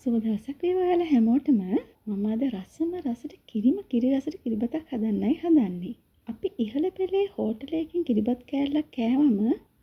සුබ දවසක් වේවා ඔයාලා හැමෝටම. මම අද රසට කිරි රසට කිරිබතක් හදන්නයි හදන්නේ. අපි ඉහළ පෙළේ හෝටලයකින් කිරිබත් කෑල්ලක් කෑවම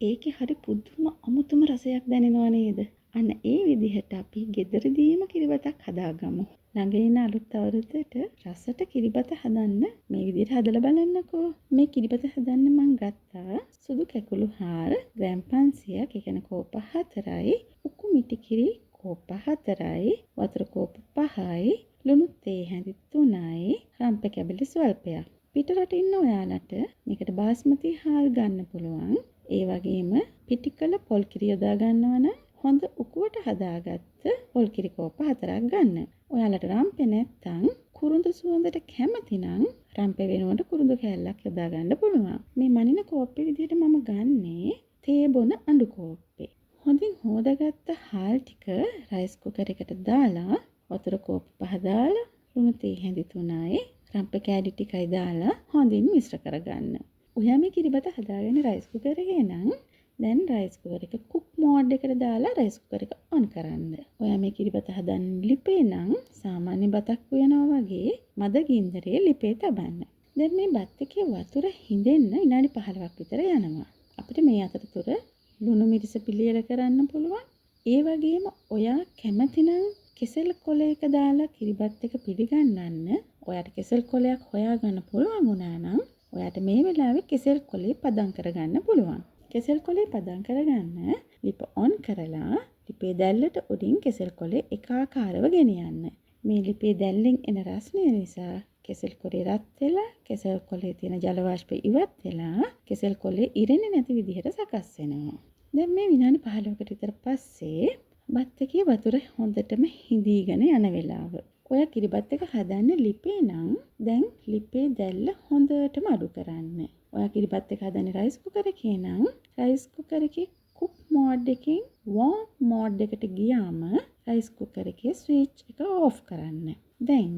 ඒකේ හරි පුදුම අමුතුම රසයක් දැනෙනව නේද? අන්න ඒ විදිහට අපි ගෙදරදීම කිරිබතක් හදාගමු. ළඟ ඉන්න අලුත් අවුරුද්දට රසට කිරිබත හදන්න මේ විදිහට හදලා බලන්නකෝ. මේ කිරිබත හදන්න මම ගත්තා සුදු කැකුළු හාල් ග්‍රෑම් 500ක්, ඒ කියන්නේ කෝප 4යි, උකු මිටි කිරි කෝප 4යි, වතුර කෝප 5යි, ලුණු තේ හැඳි 3යි, රම්ප කැබලි ස්වල්පයක්. පිටරට ඉන්න ඔයාලට මේකට බාස්මති හාල් ගන්න පුළුවන්. ඒ වගේම පිටිකල පොල් කිරි යොදා ගන්නවා නම් හොඳ උකුවට හදාගත්ත පොල් කිරි කෝප 4ක් ගන්න. ඔයාලට රම්පේ නැත්තම් කුරුඳු සුවඳට කැමති නම් රම්පේ වෙනුවට කුරුඳු කෑල්ලක් යොදා ගන්න පුළුවන්. මේ මනින කෝප්පේ විදිහට මම ගන්නේ තේ බොන අඬු කෝප්පේ. හොඳින් හොදාගත්ත හාල් ටික රයිස් කුකර් එකට දාලා වතුර කෝප 5 දාලා ලුණු තේ හැඳි 3යි රම්ප කෑලි ටිකයි දාලා හොඳින් මිශ්‍ර කරගන්න. ඔයා මේ කිරිබත හදාගෙන රයිස් කුකර් එකේ නම් දැන් රයිස් කුකර් එක කුක් මෝඩ් එකට දාලා රයිස් කුකර් එක ඔන් කරන්න. ඔයා මේ කිරිබත හදන්න ලිපේ නම් සාමාන්‍ය බතක් උයනවා වගේ මද ගින්දරේ ලිපේ තබන්න. දැන් මේ බත් එකේ වතුර හිඳෙන්න විනාඩි 15ක් විතර යනවා. අපිට මේ අතරතුර ලුණු මිරිස පිළියෙල කරන්න පුළුවන්. ඒ වගේම ඔයා කැමතිනම් කෙසෙල් කොලයක දාලා කිරිබත් එක පිළිගන්නන්න. ඔයාට කෙසෙල් කොලයක් හොයාගන්න පුළුවන් වුණා නම් ඔයාට මේ වෙලාවේ කෙසෙල් කොලේ පදම් කරගන්න පුළුවන්. කෙසෙල් කොලේ පදම් කරගන්න ලිප ඔන් කරලා ලිපේ දැල්ලට උඩින් කෙසෙල් කොලේ එකාකාරව ගෙනියන්න. මේ ලිපේ දැල්ලෙන් එන රස්නය නිසා කෙසෙල් කොලේ රත් වෙලා කෙසෙල් කොලේ තියෙන ජල වාෂ්පය ඉවත් වෙලා කෙසෙල් කොලේ ඉරෙන්නේ නැති විදිහට සකස් වෙනවා. දැන් මේ විනාඩි 15කට විතර පස්සේ බත් එකේ වතුර හොඳටම හිඳීගෙන යන වෙලාව. ඔය කිරිබත් එක හදන්න ලිපේ නම් දැන් ලිපේ දැල්ල හොඳටම අඩු කරන්න. ඔය කිරිබත් එක හදන්නේ රයිස් කුකර් එකේ නම් රයිස් කුකර් එකේ කුක් මෝඩ් එකෙන් වෝම් මෝඩ් එකට ගියාම රයිස් කුකර් එකේ ස්විච් එක ඕෆ් කරන්න. දැන්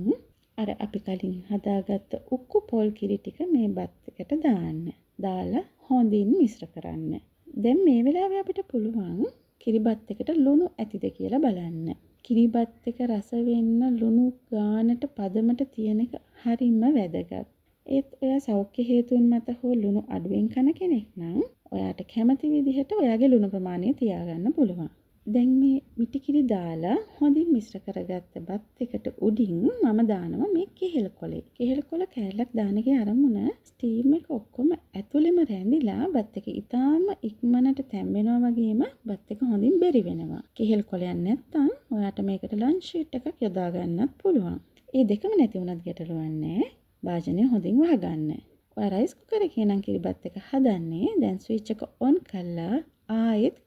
අර අපි කලින් හදාගත්ත උක්කු පොල් කිරි ටික මේ බත් එකට දාන්න. දාලා හොඳින් මිශ්‍ර කරන්න. දැන් මේ වෙලාවේ අපිට පුළුවන් කිරිබත් එකට ලුණු ඇතිද කියලා බලන්න. කිරිබත් එක රස වෙන්න ලුණු ගානට පදමට තියෙන එක හරිම වැදගත්. ඒත් ඔයා සෞඛ්‍ය හේතුන් මත හෝ ලුණු අඩුවෙන් කන කෙනෙක් නම් ඔයාට කැමති විදිහට ඔයාගේ ලුණු ප්‍රමාණය තියාගන්න පුළුවන්. දැන් මේ මිටි කිරි දාලා හොඳින් මිශ්‍ර කරගත්ත බත් එකට උඩින් මම දානවා මේ කෙහෙල් කොලේ. කෙහෙල් කොල කෑල්ලක් දානගේ අරමුණ ස්ටීම් එක ඔක්කොම ඇතුළෙම රැඳිලා බත් එක ඉතාම ඉක්මනට තැම්බෙනවා වගේම බත් එක හොඳින් බෙරි වෙනවා. කෙහෙල් කොලයක් නැත්තම් ඔයාට මේකට ලන්ච් ෂීට් එකක් යොදා ගන්නත් පුළුවන්. ඒ දෙකම නැති වුණත් ගැටලුවක් නැහැ. භාජනය හොඳින් වහගන්න. ඔයා රයිස් කුකර් එකේ නම් කිරිබත් එක හදන්නේ දැන් ස්විච් එක ඔන් කරලා ආයෙත්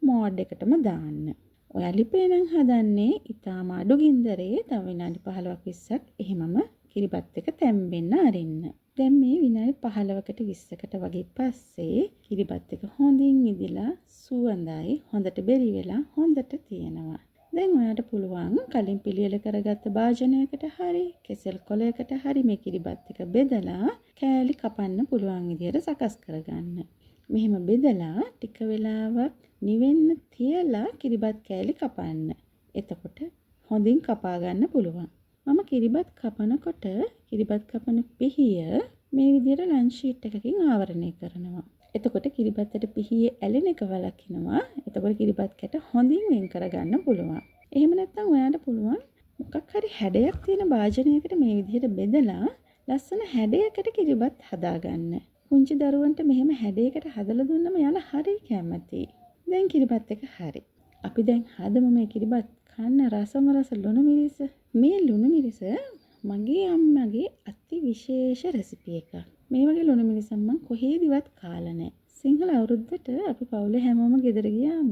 මෝඩ් එකටම දාන්න. ඔයා ලිපේ නම් හදන්නේ ඊටාම අඩු ගින්දරේ තව විනාඩි 15ක් 20ක් එහෙමම කිරිබත් එක තැම්බෙන්න අරින්න. දැන් මේ විනාඩි 15කට 20කට වගේ පස්සේ කිරිබත් එක හොඳින් ඉදිලා සුවඳයි හොඳට බෙරි වෙලා හොඳට තියෙනවා. දැන් ඔයාට පුළුවන් කලින් පිළියෙල කරගත්ත භාජනයකට හරි කෙසෙල් කොලයකට හරි මේ කිරිබත් එක බෙදලා කෑලි කපන්න පුළුවන් විදිහට සකස් කරගන්න. මෙහෙම බෙදලා ටික වෙලාවක් නිවෙන්න තියලා කිරිබත් කෑලි කපන්න. එතකොට හොඳින් කපා ගන්න පුළුවන්. මම කිරිබත් කපනකොට කිරිබත් කපන පිහිය මේ විදිහට ලන්ච් ෂීට් එකකින් ආවරණය කරනවා. එතකොට කිරිබත්තට පිහියේ ඇලෙන එක වළක්වනවා. එතකොට කිරිබත් කැට හොඳින් වෙන් කරගන්න පුළුවන්. එහෙම නැත්නම් ඔයාට පුළුවන් මොකක් හරි හැඩයක් තියෙන භාජනයකට මේ විදිහට බෙදලා ලස්සන හැඩයකට කිරිබත් හදාගන්න. පුංචි දරුවන්ට මෙහෙම හැඩයකට හදලා දුන්නම යාලා හරි කැමතියි. දැන් කිරිබත් එක හරි. අපි දැන් හදමු මේ කිරිබත් කන්න රසම රස ලුණු මිරිස. මේ ලුණු මිරිස මගේ අම්මගේ අති විශේෂ රෙසිපි එකක්. මේ වගේ ලුණු මිරිසක් මම කොහේදිවත් කාලා නැහැ. සිංහල අවුරුද්දට අපි පවුලේ හැමෝම ගෙදර ගියාම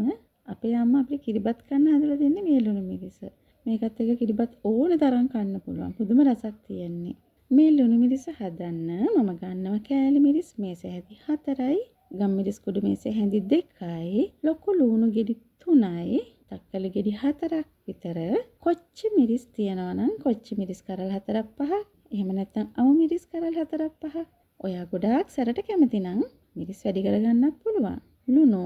අපේ අම්මා අපිට කිරිබත් කන්න හදලා දෙන්නේ මේ ලුණු මිරිස. මේකත් එක්ක කිරිබත් ඕන තරම් කන්න පුළුවන්. පුදුම රසක් තියෙන්නේ. මේ ලුණු මිරිස හදන්න මම ගන්නවා කෑලි මිරිස් මේස හැඳි 4යි, ගම් මිරිස් කුඩු මේස හැඳි 2යි, ලොකු ලුණු ගෙඩි 3යි, තක්කලි ගෙඩි 4ක් විතර, කොච්චි මිරිස් තියනවා නම් කොච්චි මිරිස් කරල් 4ක් 5ක්, එහෙම නැත්නම් අමු මිරිස් කරල් 4ක් 5ක්. ඔයා ගොඩාක් සැරට කැමති නම් මිරිස් වැඩි කරගන්නත් පුළුවන්. ලුණු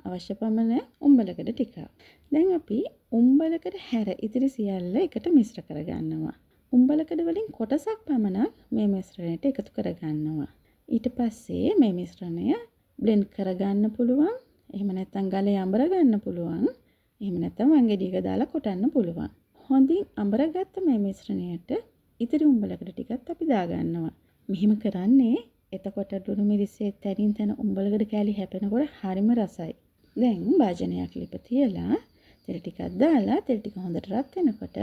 අවශ්‍ය පමණ උම්බලකඩ ටිකක්. දැන් අපි උම්බලකඩ හැර ඉතිරි සියල්ල එකට මිශ්‍ර කරගන්නවා. උම්බලකඩ වලින් කොටසක් පමණක් මේ මිශ්‍රණයට එකතු කරගන්නවා. ඊට පස්සේ මේ මිශ්‍රණය බ්ලෙන්ඩ් කරගන්න පුළුවන්. එහෙම නැත්නම් ගලේ අඹර ගන්න පුළුවන්. එහෙම නැත්නම් වංගෙඩියක දාලා කොටන්න පුළුවන්. හොඳින් අඹරගත්ත මේ මිශ්‍රණයට ඉතිරි උම්බලකඩ ටිකත් අපි දාගන්නවා. මෙහිම කරන්නේ එතකොට ලුණු මිරිස්සේ තැනින් තැන උම්බලකඩ කෑලි හැපෙනකොට හරිම රසයි. දැන් භාජනයක් ලිප තියලා තෙල් ටිකක් දාලා තෙල් ටික හොඳට රත් වෙනකොට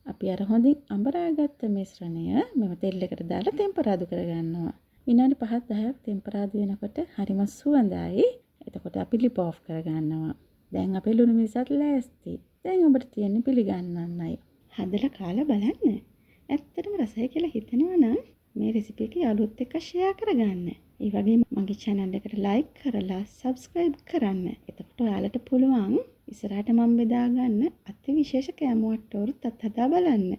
අපි අර හොඳින් අඹරාගත්ත මිශ්‍රණය මෙම තෙල් එකට දාලා ටෙම්පරාදු කරගන්නවා. විනාඩි 5-10ක් ටෙම්පරාදු වෙනකොට හරිම සුවඳයි. එතකොට අපි ලිප ඔෆ් කරගන්නවා. දැන් අපේ ලුණු මිරිසත් ලෑස්ති. දැන් ඔබට තියෙන්නේ පිළිගන්නන්නයි. හදලා කාලා බලන්න. ඇත්තටම රසයි කියලා හිතෙනවා නම් මේ රෙසිපි එක යාළුවොත් එක්ක ෂෙයා කරගන්න. ඒ වගේම මගේ channel එකට like කරලා subscribe කරන්න. එතකොට ඔයාලට පුළුවන් ඉස්සරහට මම බෙදා ගන්න අති විශේෂ කෑම වට්ටෝරුත් අත්හදා බලන්න.